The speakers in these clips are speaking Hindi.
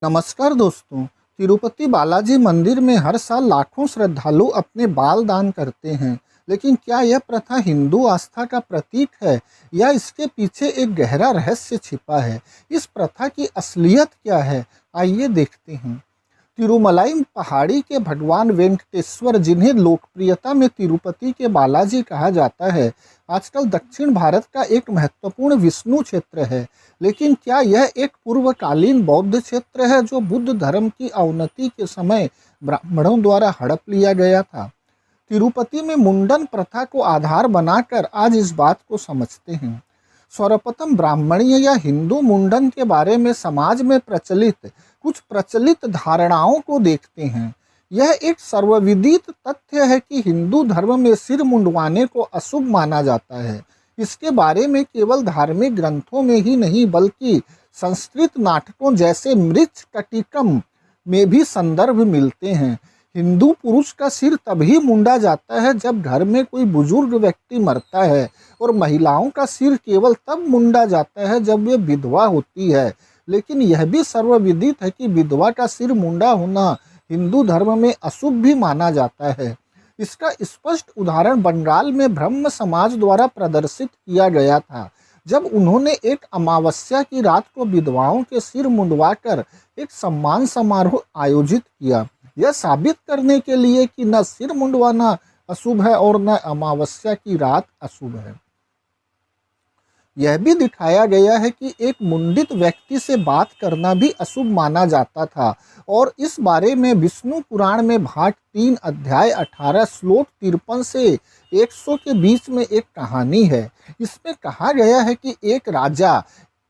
नमस्कार दोस्तों। तिरुपति बालाजी मंदिर में हर साल लाखों श्रद्धालु अपने बाल दान करते हैं, लेकिन क्या यह प्रथा हिंदू आस्था का प्रतीक है या इसके पीछे एक गहरा रहस्य छिपा है? इस प्रथा की असलियत क्या है, आइए देखते हैं। तिरुमलाई पहाड़ी के भगवान वेंकटेश्वर, जिन्हें लोकप्रियता में तिरुपति के बालाजी कहा जाता है, आजकल दक्षिण भारत का एक महत्वपूर्ण विष्णु क्षेत्र है। लेकिन क्या यह एक पूर्वकालीन बौद्ध क्षेत्र है जो बुद्ध धर्म की अवनति के समय ब्राह्मणों द्वारा हड़प लिया गया था? तिरुपति में मुंडन प्रथा को आधार बनाकर आज इस बात को समझते हैं। सर्वप्रथम ब्राह्मणीय या हिंदू मुंडन के बारे में समाज में प्रचलित कुछ प्रचलित धारणाओं को देखते हैं। यह एक सर्वविदित तथ्य है कि हिंदू धर्म में सिर मुंडवाने को अशुभ माना जाता है। इसके बारे में केवल धार्मिक ग्रंथों में ही नहीं बल्कि संस्कृत नाटकों जैसे मृच्छकटिकम में भी संदर्भ मिलते हैं। हिंदू पुरुष का सिर तभी मुंडा जाता है जब घर में कोई बुजुर्ग व्यक्ति मरता है, और महिलाओं का सिर केवल तब मुंडा जाता है जब वे विधवा होती है। लेकिन यह भी सर्वविदित है कि विधवा का सिर मुंडा होना हिंदू धर्म में अशुभ भी माना जाता है। इसका स्पष्ट उदाहरण बंगाल में ब्रह्म समाज द्वारा प्रदर्शित किया गया था, जब उन्होंने एक अमावस्या की रात को विधवाओं के सिर मुंडवाकर एक सम्मान समारोह आयोजित किया, यह साबित करने के लिए कि न सिर मुंडवाना अशुभ है और न अमावस्या की रात अशुभ है। यह भी दिखाया गया है कि एक मुंडित व्यक्ति से बात करना भी अशुभ माना जाता था, और इस बारे में विष्णु पुराण में भाग 3 अध्याय 18 श्लोक 53 से 100 के बीच में एक कहानी है। इसमें कहा गया है कि एक राजा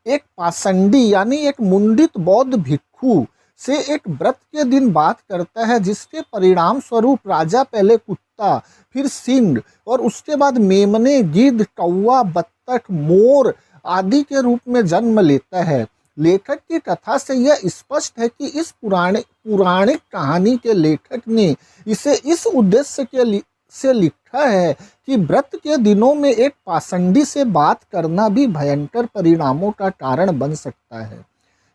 एक पाषंडी यानी एक मुंडित बौद्ध भिक्षु से एक व्रत के दिन बात करता है, जिसके परिणाम स्वरूप राजा पहले कुत्ता, फिर सिंह और उसके बाद मेमने, गिद्ध, कौवा, बत्तख, मोर आदि के रूप में जन्म लेता है। लेखक की कथा से यह स्पष्ट है कि इस पुराणिक कहानी के लेखक ने इसे इस उद्देश्य से लिखा है कि व्रत के दिनों में एक पाषंडी से बात करना भी भयंकर परिणामों का कारण बन सकता है।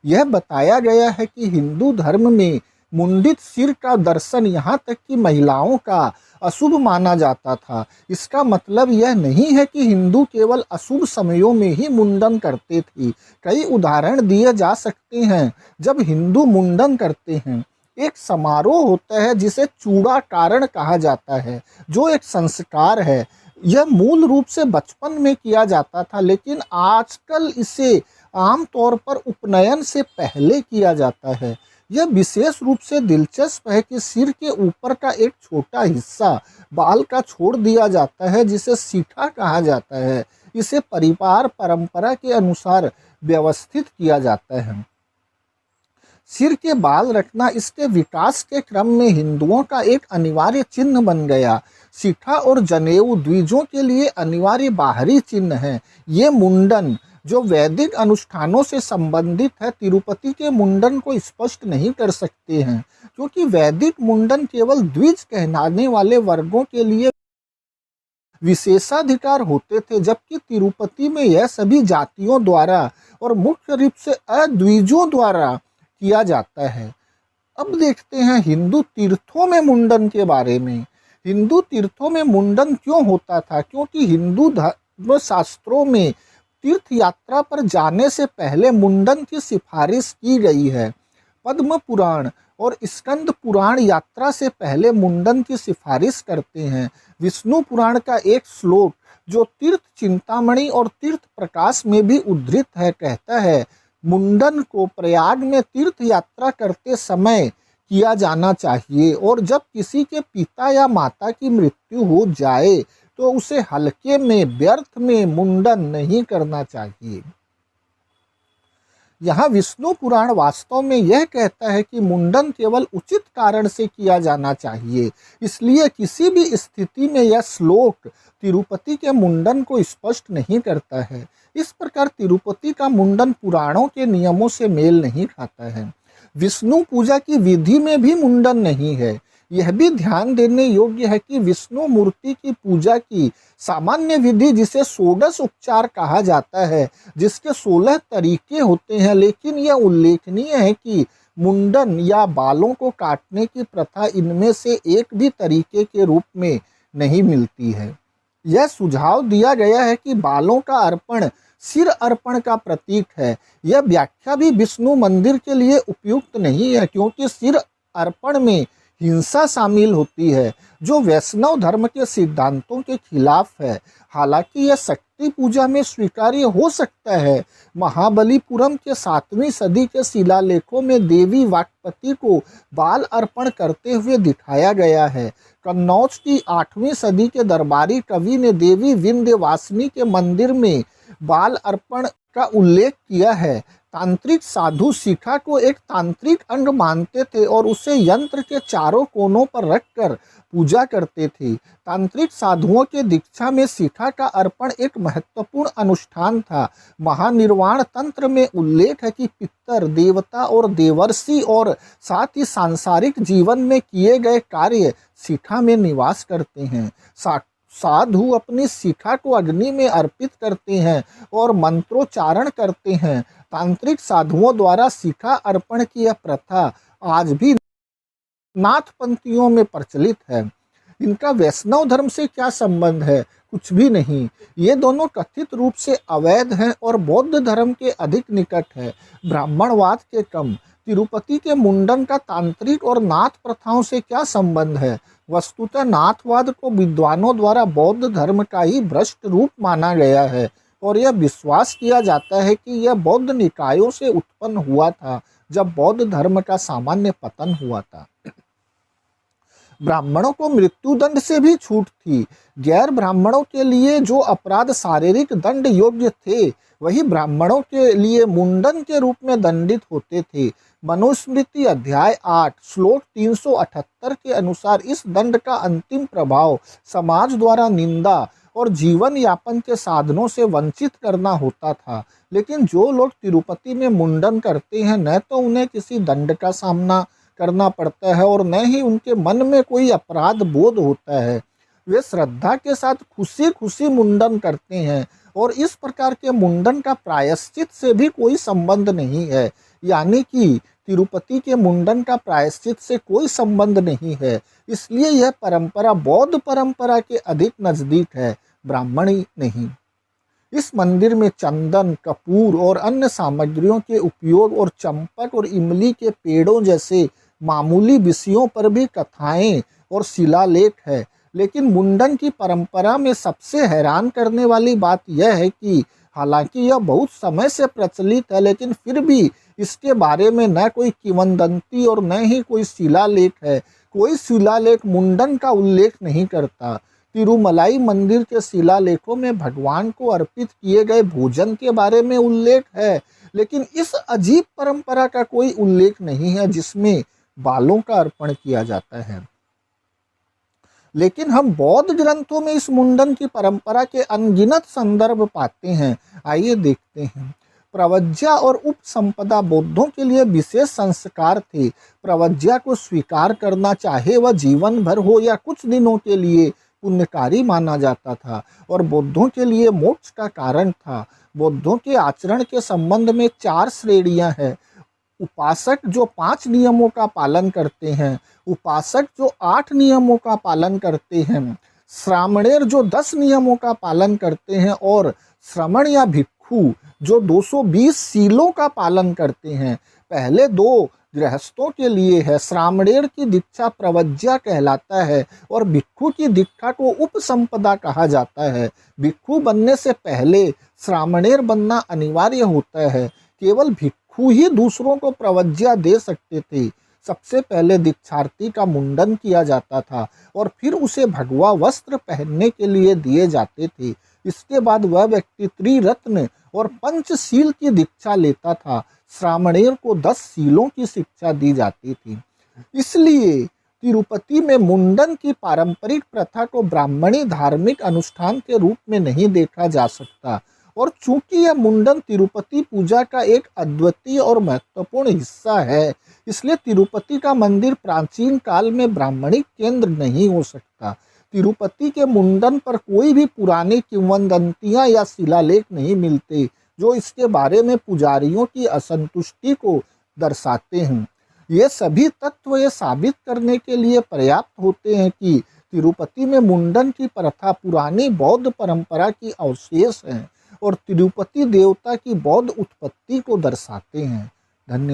यह बताया गया है कि हिंदू धर्म में मुंडित सिर का दर्शन यहाँ तक कि महिलाओं का अशुभ माना जाता था। इसका मतलब यह नहीं है कि हिंदू केवल अशुभ समयों में ही मुंडन करते थे। कई उदाहरण दिए जा सकते हैं जब हिंदू मुंडन करते हैं। एक समारोह होता है जिसे चूड़ाकारण कहा जाता है, जो एक संस्कार है। यह मूल रूप से बचपन में किया जाता था, लेकिन आजकल इसे आमतौर पर उपनयन से पहले किया जाता है। यह विशेष रूप से दिलचस्प है कि सिर के ऊपर का एक छोटा हिस्सा बाल का छोड़ दिया जाता है, जिसे सीठा कहा जाता है। इसे परिवार परंपरा के अनुसार व्यवस्थित किया जाता है। सिर के बाल रखना इसके विकास के क्रम में हिंदुओं का एक अनिवार्य चिन्ह बन गया। सीठा और जनेऊ द्विजों के लिए अनिवार्य बाहरी चिन्ह है। ये मुंडन जो वैदिक अनुष्ठानों से संबंधित है, तिरुपति के मुंडन को स्पष्ट नहीं कर सकते हैं, क्योंकि वैदिक मुंडन केवल द्विज कहलाने वाले वर्गों के लिए विशेषाधिकार होते थे, जबकि तिरुपति में यह सभी जातियों द्वारा और मुख्य रूप से अद्विजों द्वारा किया जाता है। अब देखते हैं हिंदू तीर्थों में मुंडन के बारे में। हिंदू तीर्थों में मुंडन क्यों होता था? क्योंकि हिंदू धर्म शास्त्रों में तीर्थ यात्रा पर जाने से पहले मुंडन की सिफारिश की गई है। पद्म पुराण और स्कंद पुराण यात्रा से पहले मुंडन की सिफारिश करते हैं। विष्णु पुराण का एक श्लोक जो तीर्थ चिंतामणि और तीर्थ प्रकाश में भी उद्धृत है, कहता है मुंडन को प्रयाग में तीर्थ यात्रा करते समय किया जाना चाहिए, और जब किसी के पिता या माता की मृत्यु हो जाए तो उसे हल्के में व्यर्थ में मुंडन नहीं करना चाहिए। यहाँ विष्णु पुराण वास्तव में यह कहता है कि मुंडन केवल उचित कारण से किया जाना चाहिए। इसलिए किसी भी स्थिति में यह श्लोक तिरुपति के मुंडन को स्पष्ट नहीं करता है। इस प्रकार तिरुपति का मुंडन पुराणों के नियमों से मेल नहीं खाता है। विष्णु पूजा की विधि में भी मुंडन नहीं है। यह भी ध्यान देने योग्य है कि विष्णु मूर्ति की पूजा की सामान्य विधि, जिसे षोडश उपचार कहा जाता है, जिसके 16 तरीके होते हैं, लेकिन यह उल्लेखनीय है कि मुंडन या बालों को काटने की प्रथा इनमें से एक भी तरीके के रूप में नहीं मिलती है। यह सुझाव दिया गया है कि बालों का अर्पण सिर अर्पण का प्रतीक है। यह व्याख्या भी विष्णु मंदिर के लिए उपयुक्त नहीं है, क्योंकि सिर अर्पण में हिंसा शामिल होती है, जो वैष्णव धर्म के सिद्धांतों के खिलाफ है। हालांकि यह शक्ति पूजा में स्वीकार्य हो सकता है। महाबलीपुरम के 7वीं सदी के शिलालेखों में देवी वाक्पति को बाल अर्पण करते हुए दिखाया गया है। कन्नौज की 8वीं सदी के दरबारी कवि ने देवी विंध्यवासिनी के मंदिर में बाल अर्पण का उल्लेख किया है। तांत्रिक साधु शिखा को एक तांत्रिक अंग मानते थे और उसे यंत्र के चारों कोनों पर रखकर पूजा करते थे। तांत्रिक साधुओं के दीक्षा में शिखा का अर्पण एक महत्वपूर्ण अनुष्ठान था। महानिर्वाण तंत्र में उल्लेख है कि पितर, देवता और देवर्षि और साथ ही सांसारिक जीवन में किए गए कार्य शिखा में निवास करते हैं। साधु अपनी शिखा को अग्नि में अर्पित करते हैं और मंत्रोच्चारण करते हैं। तांत्रिक साधुओं द्वारा शिखा अर्पण की यह प्रथा आज भी नाथपंथियों में प्रचलित है। इनका वैष्णव धर्म से क्या संबंध है? कुछ भी नहीं। ये दोनों कथित रूप से अवैध हैं और बौद्ध धर्म के अधिक निकट है, ब्राह्मणवाद के कम। तिरुपति के मुंडन का तांत्रिक और नाथ प्रथाओं से क्या संबंध है? वस्तुतः नाथवाद को विद्वानों द्वारा बौद्ध धर्म का ही भ्रष्ट रूप माना गया है और यह विश्वास किया जाता है कि यह बौद्ध निकायों से उत्पन्न हुआ था, जब बौद्ध धर्म का सामान्य पतन हुआ था। ब्राह्मणों को मृत्युदंड से भी छूट थी। गैर ब्राह्मणों के लिए जो अपराध शारीरिक दंड योग्य थे, वही ब्राह्मणों के लिए मुंडन के रूप में दंडित होते थे। मनुस्मृति अध्याय 8 श्लोक 378 के अनुसार इस दंड का अंतिम प्रभाव समाज द्वारा निंदा और जीवन यापन के साधनों से वंचित करना होता था। लेकिन जो लोग तिरुपति में मुंडन करते हैं, न तो उन्हें किसी दंड का सामना करना पड़ता है और न ही उनके मन में कोई अपराध बोध होता है। वे श्रद्धा के साथ खुशी खुशी मुंडन करते हैं और इस प्रकार के मुंडन का प्रायश्चित से भी कोई संबंध नहीं है। यानी कि तिरुपति के मुंडन का प्रायश्चित से कोई संबंध नहीं है। इसलिए यह परंपरा बौद्ध परंपरा के अधिक नजदीक है, ब्राह्मणी नहीं। इस मंदिर में चंदन, कपूर और अन्य सामग्रियों के उपयोग और चंपक और इमली के पेड़ों जैसे मामूली विषयों पर भी कथाएं और शिलालेख है। लेकिन मुंडन की परंपरा में सबसे हैरान करने वाली बात यह है कि हालांकि यह बहुत समय से प्रचलित है, लेकिन फिर भी इसके बारे में न कोई किंवदंती और न ही कोई शिलालेख है। कोई शिलालेख मुंडन का उल्लेख नहीं करता। तिरुमलाई मंदिर के शिलालेखों में भगवान को अर्पित किए गए भोजन के बारे में उल्लेख है, लेकिन इस अजीब परंपरा का कोई उल्लेख नहीं है जिसमें बालों का अर्पण किया जाता है। लेकिन हम बौद्ध ग्रंथों में इस मुंडन की परंपरा के अनगिनत संदर्भ पाते हैं। आइए देखते हैं। प्रवज्या और उपसंपदा बौद्धों के लिए विशेष संस्कार थे। प्रवज्या को स्वीकार करना, चाहे वह जीवन भर हो या कुछ दिनों के लिए, पुण्यकारी माना जाता था और बौद्धों के लिए मोक्ष का कारण था। बौद्धों के आचरण के संबंध में 4 श्रेणियां हैं। उपासक जो 5 नियमों का पालन करते हैं, उपासक जो 8 नियमों का पालन करते हैं, श्रामणेर जो 10 नियमों का पालन करते हैं और श्रमण या भिक्षु जो 220 सीलों का पालन करते हैं। पहले 2 गृहस्थों के लिए है। श्रामणेर की दीक्षा प्रवज्या कहलाता है और भिक्षु की दीक्षा को उपसंपदा कहा जाता है। भिक्षु बनने से पहले श्रामणेर बनना अनिवार्य होता है। केवल भिक्षु ही दूसरों को प्रवज्या दे सकते थे। सबसे पहले दीक्षार्थी का मुंडन किया जाता था और फिर उसे भगवा वस्त्र पहनने के लिए दिए जाते थे। इसके बाद वह व्यक्ति त्रिरत्न और पंचशील की दीक्षा लेता था। श्रामणेर को 10 सीलों की शिक्षा दी जाती थी। इसलिए तिरुपति में मुंडन की पारंपरिक प्रथा को ब्राह्मणी धार्मिक अनुष्ठान के रूप में नहीं देखा जा सकता। और चूंकि यह मुंडन तिरुपति पूजा का एक अद्वितीय और महत्वपूर्ण हिस्सा है, इसलिए तिरुपति का मंदिर प्राचीन काल में ब्राह्मणी केंद्र नहीं हो सकता। तिरुपति के मुंडन पर कोई भी पुरानी किंवदंतियां या शिलालेख नहीं मिलते जो इसके बारे में पुजारियों की असंतुष्टि को दर्शाते हैं। ये सभी तत्व ये साबित करने के लिए पर्याप्त होते हैं कि तिरुपति में मुंडन की प्रथा पुरानी बौद्ध परंपरा की अवशेष है और तिरुपति देवता की बौद्ध उत्पत्ति को दर्शाते हैं। धन्यवाद।